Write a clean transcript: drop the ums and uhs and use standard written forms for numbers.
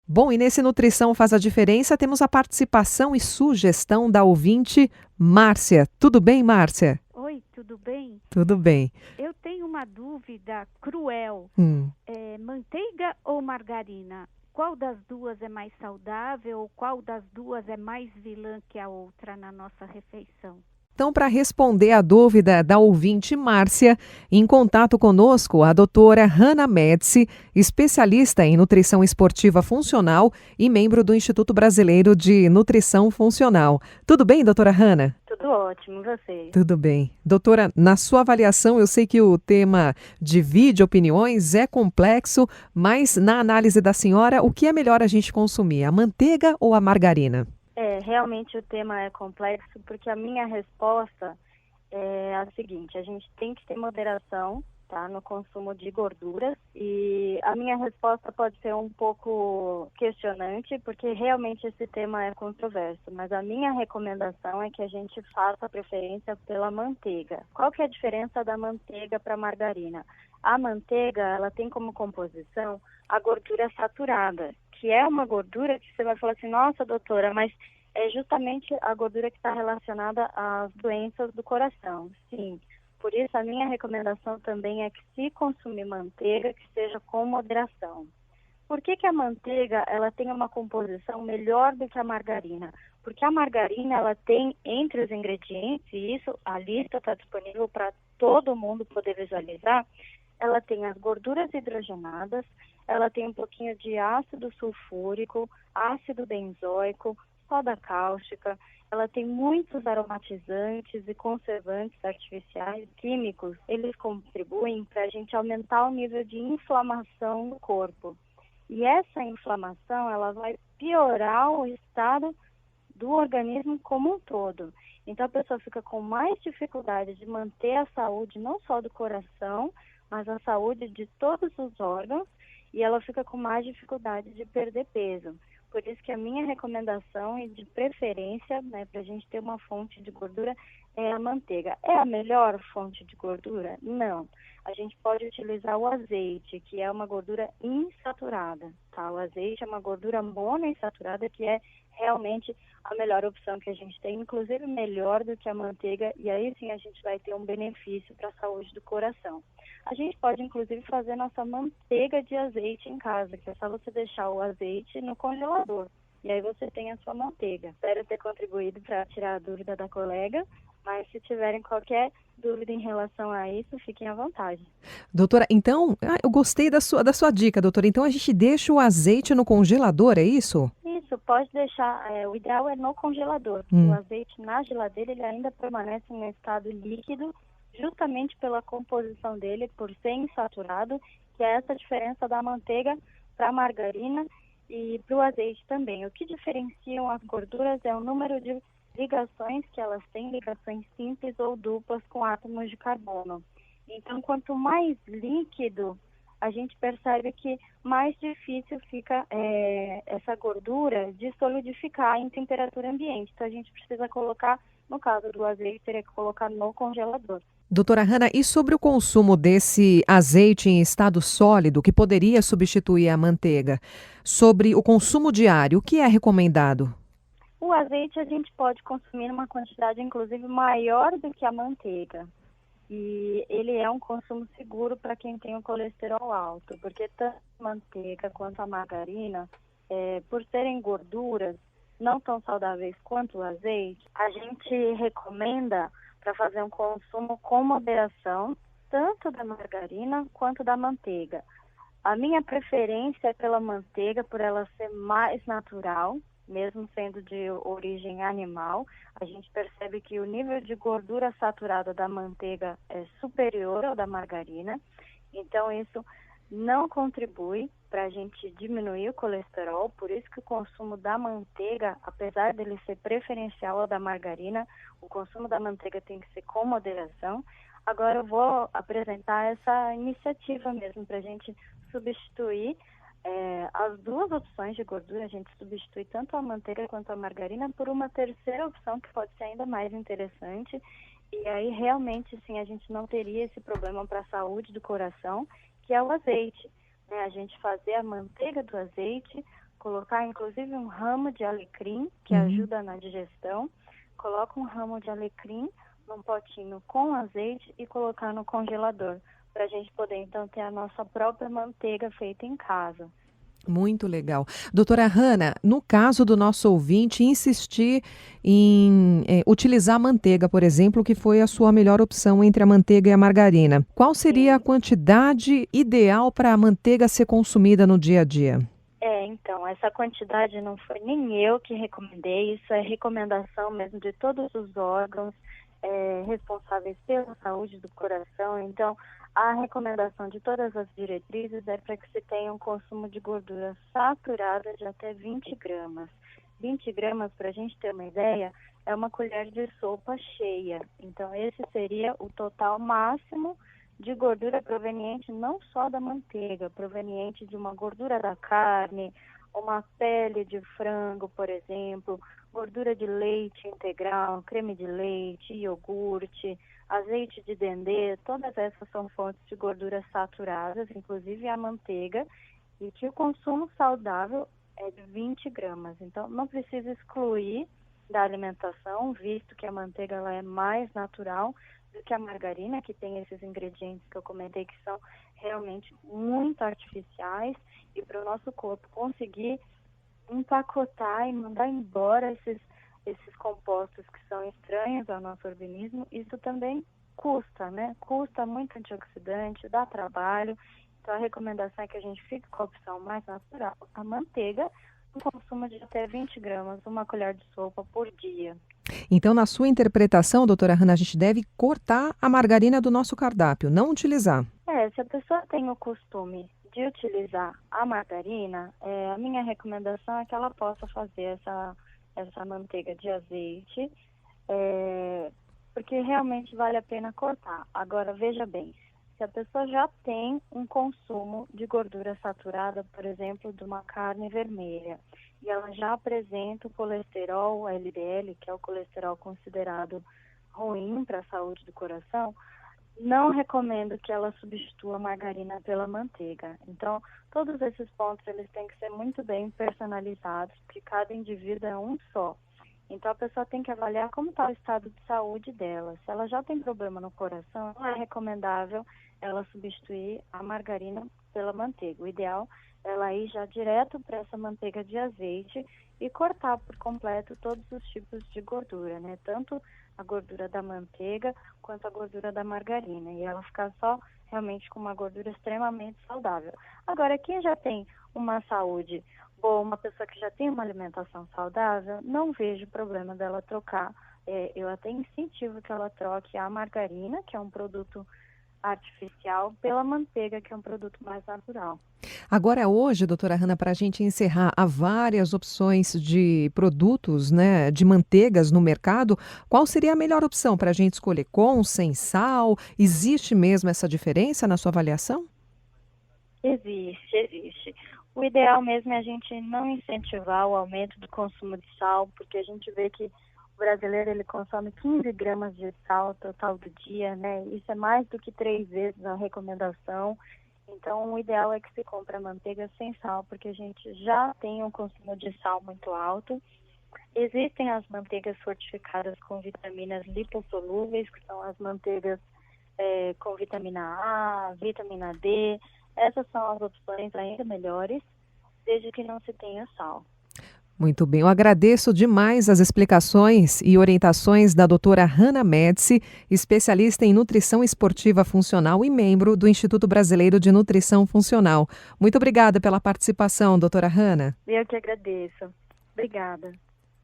Bom, e nesse Nutrição Faz a Diferença, temos a participação e sugestão da ouvinte Márcia. Tudo bem, Márcia? Oi, tudo bem? Tudo bem. Eu tenho uma dúvida cruel. Hum. Manteiga ou margarina? Qual das duas é mais saudável ou qual das duas é mais vilã que a outra na nossa refeição? Então, para responder a dúvida da ouvinte Márcia, em contato conosco a doutora Hanna Médici, especialista em nutrição esportiva funcional e membro do Instituto Brasileiro de Nutrição Funcional. Tudo bem, doutora Hanna? Tudo ótimo, e você? Tudo bem. Doutora, na sua avaliação, eu sei que o tema divide opiniões, é complexo, mas na análise da senhora, o que é melhor a gente consumir, a manteiga ou a margarina? Realmente o tema é complexo porque a minha resposta é a seguinte: a gente tem que ter moderação, tá, no consumo de gorduras, e a minha resposta pode ser um pouco questionante porque realmente esse tema é controverso, mas a minha recomendação é que a gente faça preferência pela manteiga. Qual que é a diferença da manteiga para a margarina? A manteiga, ela tem como composição a gordura saturada, que é uma gordura que você vai falar assim: nossa, doutora, mas é justamente a gordura que está relacionada às doenças do coração. Sim, por isso a minha recomendação também é que, se consumir manteiga, que seja com moderação. Por que que a manteiga ela tem uma composição melhor do que a margarina? Porque a margarina ela tem entre os ingredientes, e isso a lista está disponível para todo mundo poder visualizar, ela tem as gorduras hidrogenadas, ela tem um pouquinho de ácido sulfúrico, ácido benzoico, soda cáustica, ela tem muitos aromatizantes e conservantes artificiais, químicos. Eles contribuem para a gente aumentar o nível de inflamação no corpo. E essa inflamação, ela vai piorar o estado do organismo como um todo. Então a pessoa fica com mais dificuldade de manter a saúde, não só do coração, mas a saúde de todos os órgãos, e ela fica com mais dificuldade de perder peso. Por isso que a minha recomendação e de preferência, né, para a gente ter uma fonte de gordura, é a manteiga. É a melhor fonte de gordura? Não. A gente pode utilizar o azeite, que é uma gordura insaturada, tá? O azeite é uma gordura monoinsaturada que é realmente a melhor opção que a gente tem, inclusive melhor do que a manteiga, e aí sim a gente vai ter um benefício para a saúde do coração. A gente pode inclusive fazer nossa manteiga de azeite em casa, que é só você deixar o azeite no congelador, e aí você tem a sua manteiga. Espero ter contribuído para tirar a dúvida da colega, mas se tiverem qualquer dúvida em relação a isso, fiquem à vontade. Doutora, então, eu gostei da sua dica, doutora. Então a gente deixa o azeite no congelador, é isso? Isso, pode deixar, o ideal é no congelador, porque o Hum. azeite na geladeira ele ainda permanece em um estado líquido, justamente pela composição dele, por ser insaturado, que é essa diferença da manteiga para a margarina e para o azeite também. O que diferenciam as gorduras é o número de ligações que elas têm, ligações simples ou duplas com átomos de carbono. Então, quanto mais líquido, a gente percebe que mais difícil fica essa gordura de solidificar em temperatura ambiente. Então, a gente precisa colocar, no caso do azeite, teria que colocar no congelador. Doutora Hanna, e sobre o consumo desse azeite em estado sólido, que poderia substituir a manteiga? Sobre o consumo diário, o que é recomendado? O azeite a gente pode consumir numa quantidade, inclusive, maior do que a manteiga. E ele é um consumo seguro para quem tem o colesterol alto, porque tanto a manteiga quanto a margarina, por serem gorduras não tão saudáveis quanto o azeite, a gente recomenda para fazer um consumo com moderação, tanto da margarina quanto da manteiga. A minha preferência é pela manteiga, por ela ser mais natural, mesmo sendo de origem animal. A gente percebe que o nível de gordura saturada da manteiga é superior ao da margarina, então isso não contribui para a gente diminuir o colesterol, por isso que o consumo da manteiga, apesar dele ser preferencial ao da margarina, o consumo da manteiga tem que ser com moderação. Agora eu vou apresentar essa iniciativa mesmo para a gente substituir as duas opções de gordura. A gente substitui tanto a manteiga quanto a margarina por uma terceira opção que pode ser ainda mais interessante, e aí realmente sim a gente não teria esse problema para a saúde do coração, que é o azeite, né? A gente fazer a manteiga do azeite colocar inclusive um ramo de alecrim, que ajuda na digestão. Coloca um ramo de alecrim num potinho com azeite e colocar no congelador, para a gente poder então ter a nossa própria manteiga feita em casa. Muito legal. Doutora Hanna, no caso do nosso ouvinte insistir em utilizar a manteiga, por exemplo, que foi a sua melhor opção entre a manteiga e a margarina, qual seria a quantidade ideal para a manteiga ser consumida no dia a dia? Então, essa quantidade não foi nem eu que recomendei, isso é recomendação mesmo de todos os órgãos responsáveis pela saúde do coração. Então, a recomendação de todas as diretrizes é para que se tenha um consumo de gordura saturada de até 20 gramas. 20 gramas, para a gente ter uma ideia, é uma colher de sopa cheia. Então, esse seria o total máximo de gordura proveniente não só da manteiga, proveniente de uma gordura da carne, uma pele de frango, por exemplo, gordura de leite integral, creme de leite, iogurte, azeite de dendê, todas essas são fontes de gorduras saturadas, inclusive a manteiga, e que o consumo saudável é de 20 gramas. Então, não precisa excluir da alimentação, visto que a manteiga ela é mais natural do que a margarina, que tem esses ingredientes que eu comentei que são realmente muito artificiais, e para o nosso corpo conseguir empacotar e mandar embora esses compostos que são estranhos ao nosso organismo, isso também custa, né? Custa muito antioxidante, dá trabalho. Então a recomendação é que a gente fique com a opção mais natural, a manteiga, um consumo de até 20 gramas, uma colher de sopa por dia. Então, na sua interpretação, doutora Hanna, a gente deve cortar a margarina do nosso cardápio, não utilizar. Se a pessoa tem o costume de utilizar a margarina, a minha recomendação é que ela possa fazer essa manteiga de azeite, porque realmente vale a pena cortar. Agora, veja bem, se a pessoa já tem um consumo de gordura saturada, por exemplo, de uma carne vermelha, e ela já apresenta o colesterol LDL, que é o colesterol considerado ruim para a saúde do coração, não recomendo que ela substitua a margarina pela manteiga. Então, todos esses pontos eles têm que ser muito bem personalizados, porque cada indivíduo é um só. Então, a pessoa tem que avaliar como está o estado de saúde dela. Se ela já tem problema no coração, não é recomendável ela substituir a margarina pela manteiga. O ideal é ela ir já direto para essa manteiga de azeite e cortar por completo todos os tipos de gordura, né? Tanto a gordura da manteiga quanto a gordura da margarina. E ela ficar só realmente com uma gordura extremamente saudável. Agora, quem já tem uma saúde boa, uma pessoa que já tem uma alimentação saudável, não vejo problema dela trocar. Eu até incentivo que ela troque a margarina, que é um produto artificial, pela manteiga, que é um produto mais natural. Agora, hoje, doutora Hanna, para a gente encerrar, há várias opções de produtos, né, de manteigas no mercado. Qual seria a melhor opção para a gente escolher? Com, sem sal? Existe mesmo essa diferença na sua avaliação? Existe. O ideal mesmo é a gente não incentivar o aumento do consumo de sal, porque a gente vê que o brasileiro ele consome 15 gramas de sal total do dia, né? Isso é mais do que 3 vezes a recomendação. Então, o ideal é que se compre a manteiga sem sal, porque a gente já tem um consumo de sal muito alto. Existem as manteigas fortificadas com vitaminas lipossolúveis, que são as manteigas com vitamina A, vitamina D. Essas são as opções ainda melhores, desde que não se tenha sal. Muito bem, eu agradeço demais as explicações e orientações da doutora Hanna Médici, especialista em nutrição esportiva funcional e membro do Instituto Brasileiro de Nutrição Funcional. Muito obrigada pela participação, doutora Hanna. Eu que agradeço. Obrigada.